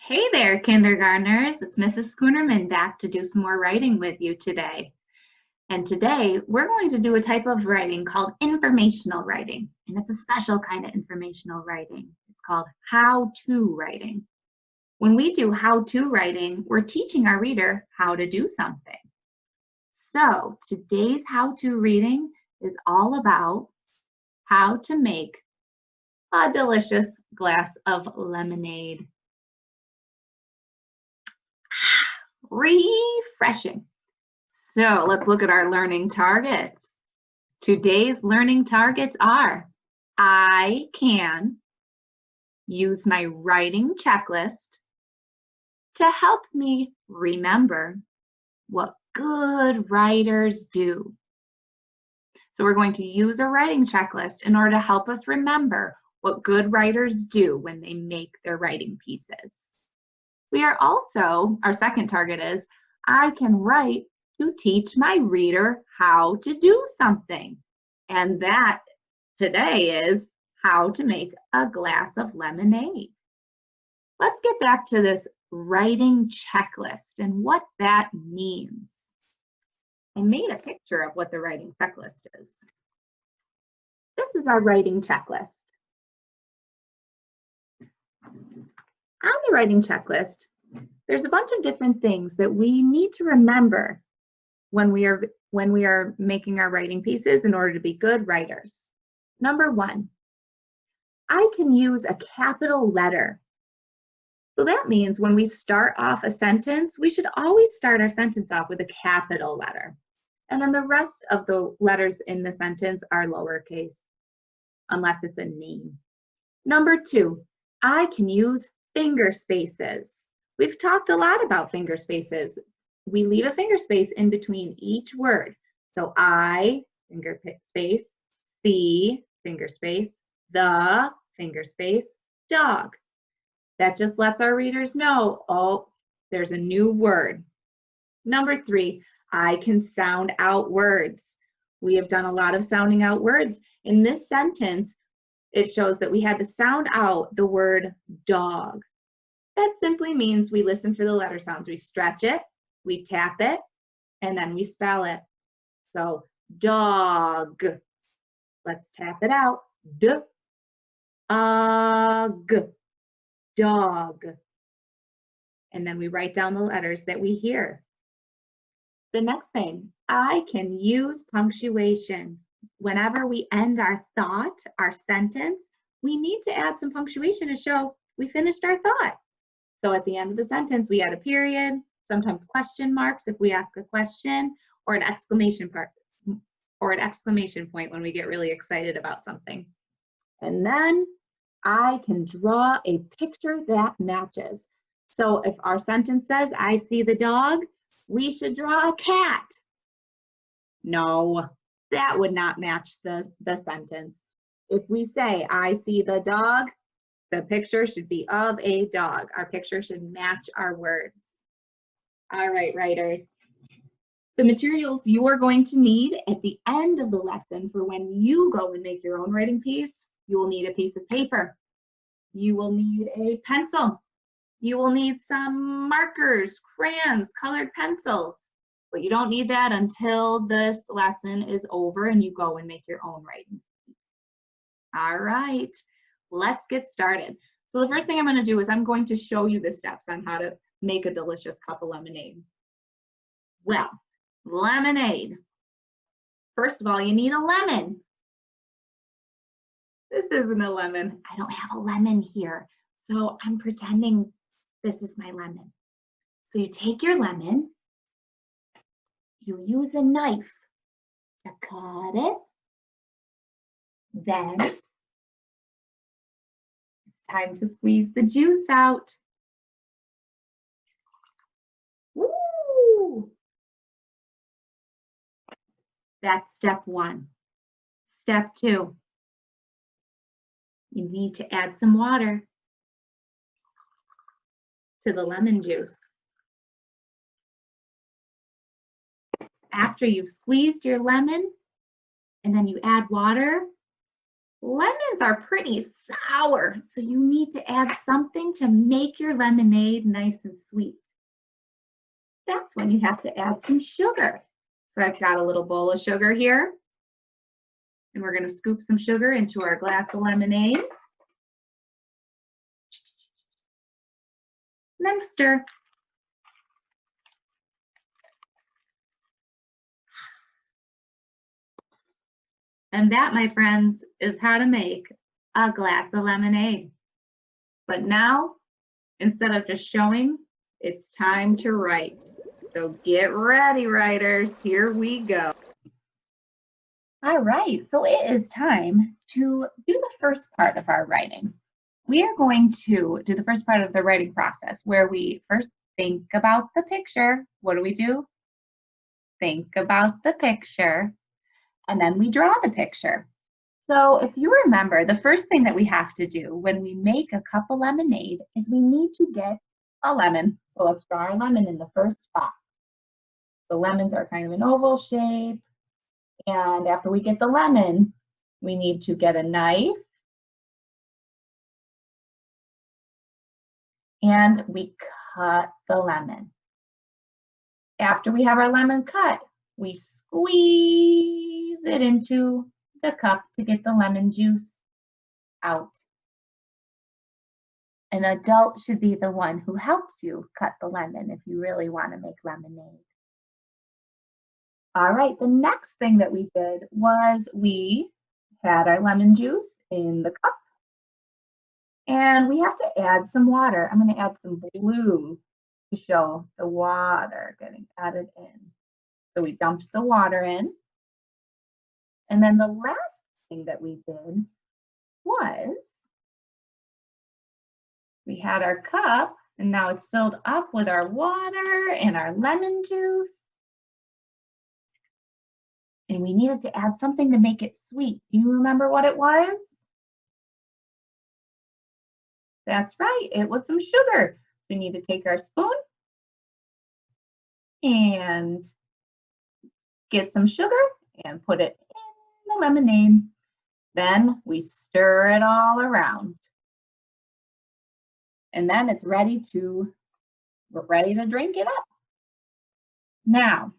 Hey there, kindergartners. It's Mrs. Schoonerman back to do some more writing with you today. And today we're going to do a type of writing called informational writing. And it's a special kind of informational writing. It's called how-to writing. When we do how-to writing, we're teaching our reader how to do something. So today's how-to reading is all about how to make a delicious glass of lemonade. Refreshing. So let's look at our learning targets. Today's learning targets are: I can use my writing checklist to help me remember what good writers do. So we're going to use a writing checklist in order to help us remember what good writers do when they make their writing pieces. We are also, our second target is, I can write to teach my reader how to do something. And that today is how to make a glass of lemonade. Let's get back to this writing checklist and what that means. I made a picture of what the writing checklist is. This is our writing checklist. On the writing checklist, there's a bunch of different things that we need to remember when we are making our writing pieces in order to be good writers. Number one, I can use a capital letter. So that means when we start off a sentence, we should always start our sentence off with a capital letter. And then the rest of the letters in the sentence are lowercase, unless it's a name. Number two, I can use finger spaces. We've talked a lot about finger spaces. We leave a finger space in between each word. So I, finger space, see, finger space, the, finger space, dog. That just lets our readers know, oh, there's a new word. Number three, I can sound out words. We have done a lot of sounding out words. In this sentence, it shows that we had to sound out the word dog. That simply means we listen for the letter sounds. We stretch it, we tap it, and then we spell it. So dog. Let's tap it out. D-og. Dog. And then we write down the letters that we hear. The next thing, I can use punctuation. Whenever we end our thought, our sentence, we need to add some punctuation to show we finished our thought. So at the end of the sentence, we add a period, sometimes question marks if we ask a question, or an exclamation point when we get really excited about something. And then I can draw a picture that matches. So if our sentence says, I see the dog, we should draw a cat. No, that would not match the sentence. If we say, I see the dog, the picture should be of a dog. Our picture should match our words. All right, writers. The materials you are going to need at the end of the lesson for when you go and make your own writing piece, you will need a piece of paper. You will need a pencil. You will need some markers, crayons, colored pencils. But you don't need that until this lesson is over and you go and make your own writing piece. All right. Let's get started. So the first thing I'm going to do is I'm going to show you the steps on how to make a delicious cup of lemonade. Well, lemonade. First of all, you need a lemon. This isn't a lemon. I don't have a lemon here, so I'm pretending this is my lemon. So you take your lemon, you use a knife to cut it, then time to squeeze the juice out. Woo! That's step one. Step two, you need to add some water to the lemon juice. After you've squeezed your lemon and then you add water, lemons are pretty sour, so you need to add something to make your lemonade nice and sweet. That's when you have to add some sugar. So I've got a little bowl of sugar here, and we're going to scoop some sugar into our glass of lemonade. And then stir. And that, my friends, is how to make a glass of lemonade. But now, instead of just showing, it's time to write. So get ready, writers. Here we go. All right, so it is time to do the first part of our writing. We are going to do the first part of the writing process where we first think about the picture. What do? Think about the picture, and then we draw the picture. So if you remember, the first thing that we have to do when we make a cup of lemonade is we need to get a lemon. So let's draw our lemon in the first box. The lemons are kind of an oval shape. And after we get the lemon, we need to get a knife. And we cut the lemon. After we have our lemon cut, we squeeze it into the cup to get the lemon juice out. An adult should be the one who helps you cut the lemon if you really want to make lemonade. All right, the next thing that we did was we had our lemon juice in the cup, and we have to add some water. I'm going to add some blue to show the water getting added in. So we dumped the water in. And then the last thing that we did was we had our cup, and now it's filled up with our water and our lemon juice. And we needed to add something to make it sweet. Do you remember what it was? That's right, it was some sugar. So we need to take our spoon and get some sugar and put it in the lemonade. Then we stir it all around. And then it's ready to drink it up. Now,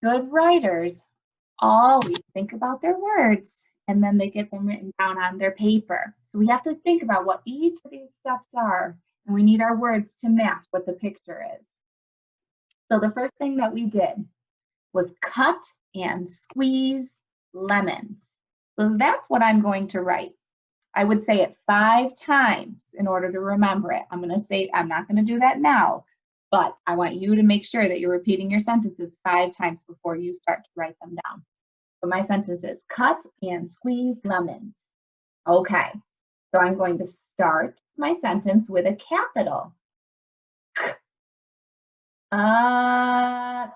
good writers always think about their words, and then they get them written down on their paper. So we have to think about what each of these steps are, and we need our words to match what the picture is. So the first thing that we did was cut and squeeze lemons. So that's what I'm going to write. I would say it 5 times in order to remember it. I'm not going to do that now, but I want you to make sure that you're repeating your sentences 5 times before you start to write them down. So my sentence is cut and squeeze lemons. Okay, so I'm going to start my sentence with a capital. Cut.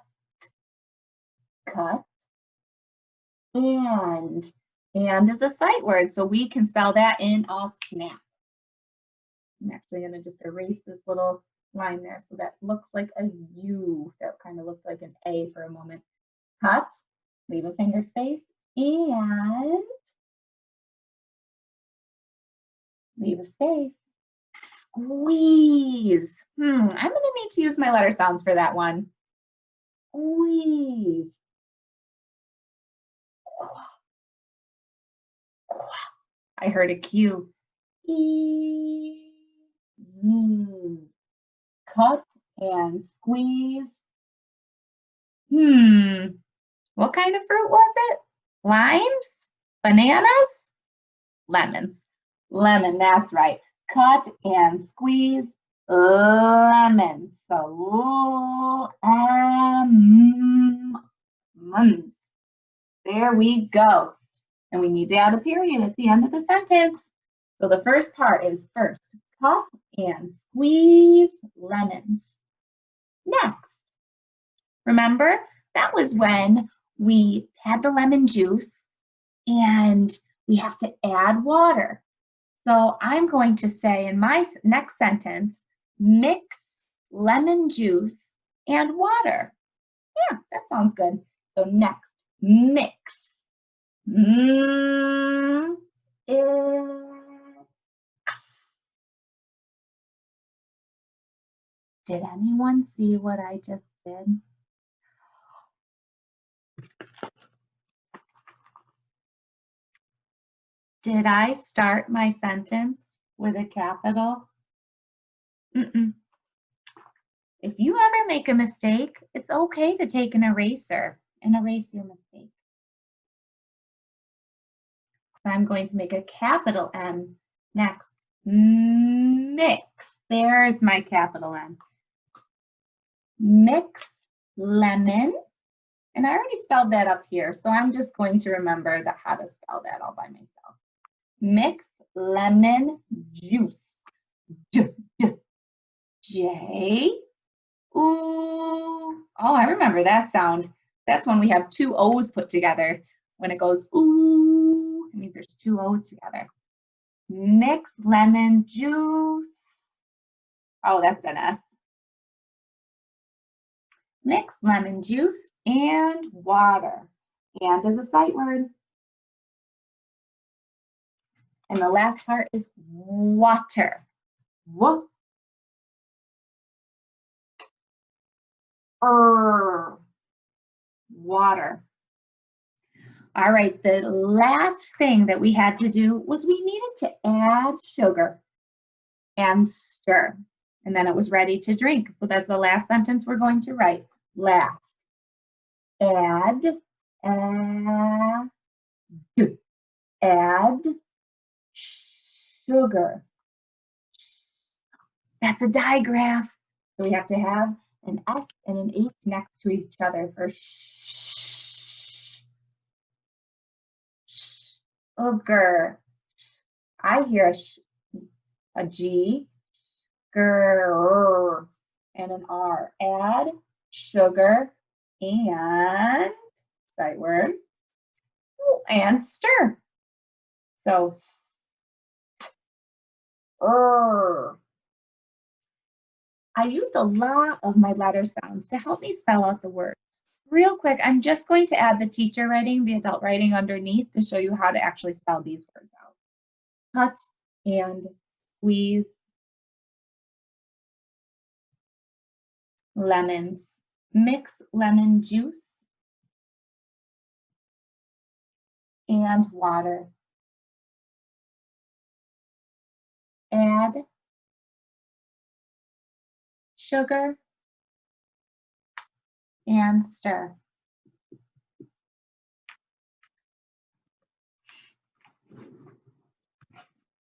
And is a sight word, so we can spell that in all snap. I'm actually going to just erase this little line there so that looks like a U. That kind of looks like an A for a moment. Cut, leave a finger space, and leave a space. Squeeze. I'm going to need to use my letter sounds for that one. Squeeze. I heard a Q. E. Cut and squeeze. What kind of fruit was it? Limes? Bananas? Lemons. Lemon, that's right. Cut and squeeze lemons. So, lemons. There we go. And we need to add a period at the end of the sentence. So the first part is first, cut and squeeze lemons. Next, remember, that was when we had the lemon juice and we have to add water. So I'm going to say in my next sentence, mix lemon juice and water. Yeah, that sounds good. So next, mix. Did anyone see what I just did? Did I start my sentence with a capital? Mm-mm. If you ever make a mistake, it's okay to take an eraser and erase your mistake. So I'm going to make a capital M next. Mix. There's my capital M. Mix lemon. And I already spelled that up here, so I'm just going to remember how to spell that all by myself. Mix lemon juice. J. Ooh. Oh, I remember that sound. That's when we have two O's put together. When it goes ooh, it means there's two O's together. Mix lemon juice. Oh, that's an S. Mix lemon juice and water. And is a sight word. And the last part is water. Water. All right, the last thing that we had to do was we needed to add sugar and stir. And then it was ready to drink. So that's the last sentence we're going to write. Last. Add sugar. That's a digraph. So we have to have an S and an H next to each other for sugar. I hear a G, and an R. Add sugar and sight word and stir. So I used a lot of my letter sounds to help me spell out the words. Real quick, I'm just going to add the teacher writing, the adult writing underneath to show you how to actually spell these words out. Cut and squeeze. Lemons. Mix lemon juice and water. Add sugar and stir.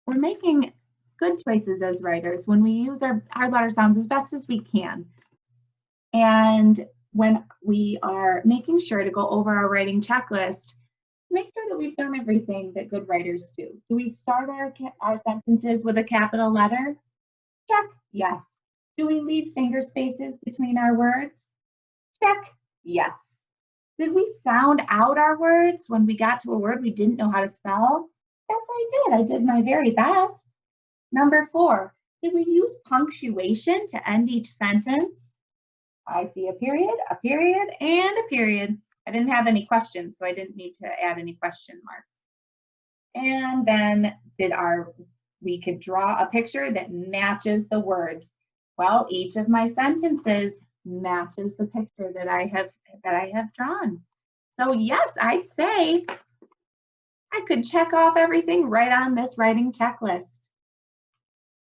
We're making good choices as writers when we use our letter sounds as best as we can. And when we are making sure to go over our writing checklist, make sure that we've done everything that good writers do. Do we start our sentences with a capital letter? Check, yes. Do we leave finger spaces between our words? Check, yes. Did we sound out our words when we got to a word we didn't know how to spell? Yes, I did. I did my very best. Number 4, did we use punctuation to end each sentence? I see a period, and a period. I didn't have any questions, so I didn't need to add any question marks. And then we could draw a picture that matches the words. Well, each of my sentences matches the picture that I have drawn. So yes, I'd say I could check off everything right on this writing checklist.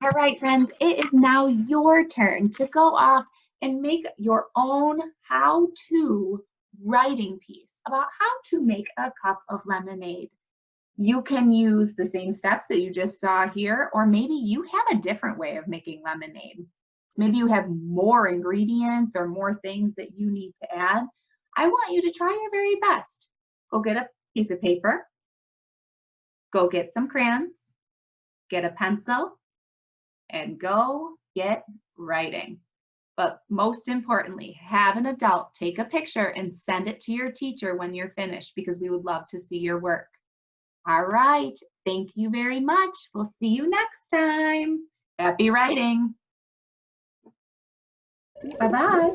All right, friends, it is now your turn to go off and make your own how-to writing piece about how to make a cup of lemonade. You can use the same steps that you just saw here, or maybe you have a different way of making lemonade. Maybe you have more ingredients or more things that you need to add. I want you to try your very best. Go get a piece of paper, go get some crayons, get a pencil, and go get writing. But most importantly, have an adult take a picture and send it to your teacher when you're finished, because we would love to see your work. All right, thank you very much. We'll see you next time. Happy writing. Bye-bye.